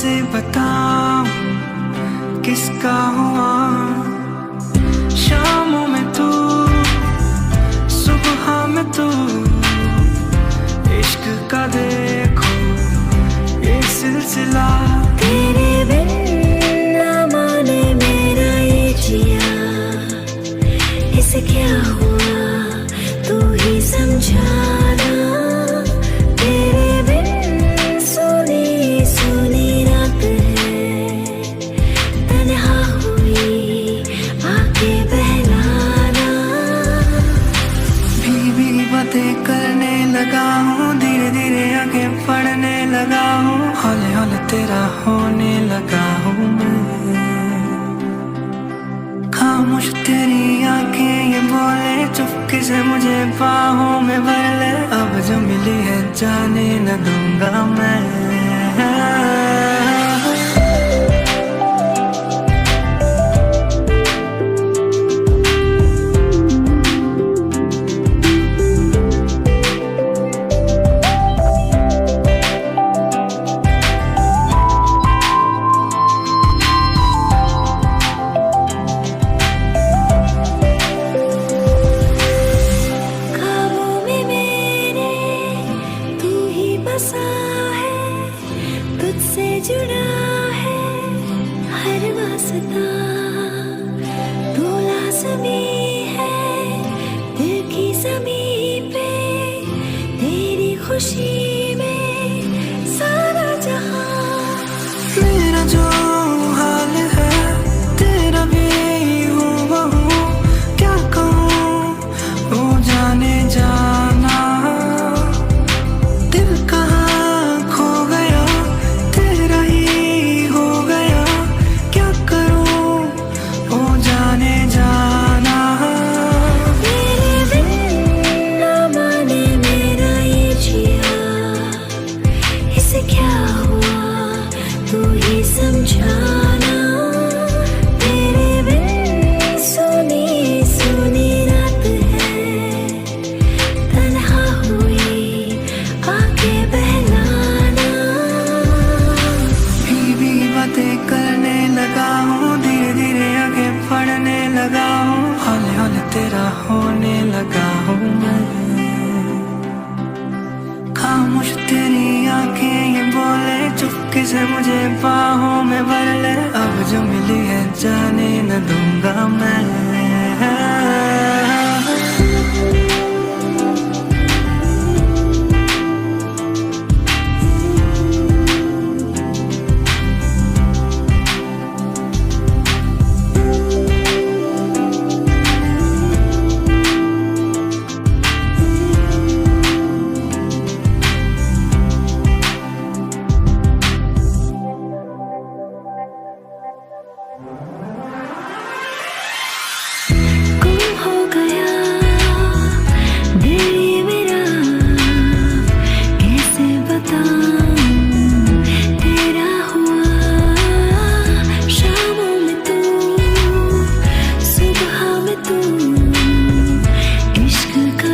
कैसे बताऊं किसका हुआ। शामों में तू, सुबह में तू, इश्क का देखो ये सिलसिला। तेरे बिन ना माने मेरा ये जिया, इसे क्या हुआ तू ही समझाना। तेरे बिन सोनी सोनी रात है, तन्हा हुई आके बहलाना। भीगी बातें करने लगा हूँ, धीरे धीरे आगे बढ़ने लगा हूँ, हौले हौले तेरा होने लगा हूँ मैं। खामोश तेरी आंखें ये बोले, चुपके से मुझे बाहों में भर ले। अब जो मिली है जाने न दूंगा मैं। तुझसे जुड़ा है हर वास्ता, तू लाज़मी है दिल की ज़मीं पे। तेरी खुशी में सारा जहां, मेरा जो हाल है तेरा भी हूबहू। क्या कहूँ वो जाने जाना, दिल कहाँ खो गया तेरा ही हो गया। क्या करूँ वो जाने जाना। तेरे बिन ना माने मेरा ये जिया, इसे क्या हुआ तू ही समझाना। तेरे बिन सोनी सोनी रात है, तन्हा हुई आके बहलाना। भी बातें करने लगा हूँ, धीरे धीरे आगे बढ़ने लगा हूँ, हौले हौले तेरा होने लगा हूँ मैं। खामोश तेरी आंखें ये बोले, चुपके से मुझे बाहों में भर ले। अब जो मिली है जाने न दूंगा मैं। गुम हो गया दिल ये मेरा, कैसे बताऊं तेरा हुआ। शामों में तू, सुबह में तू, इश्क का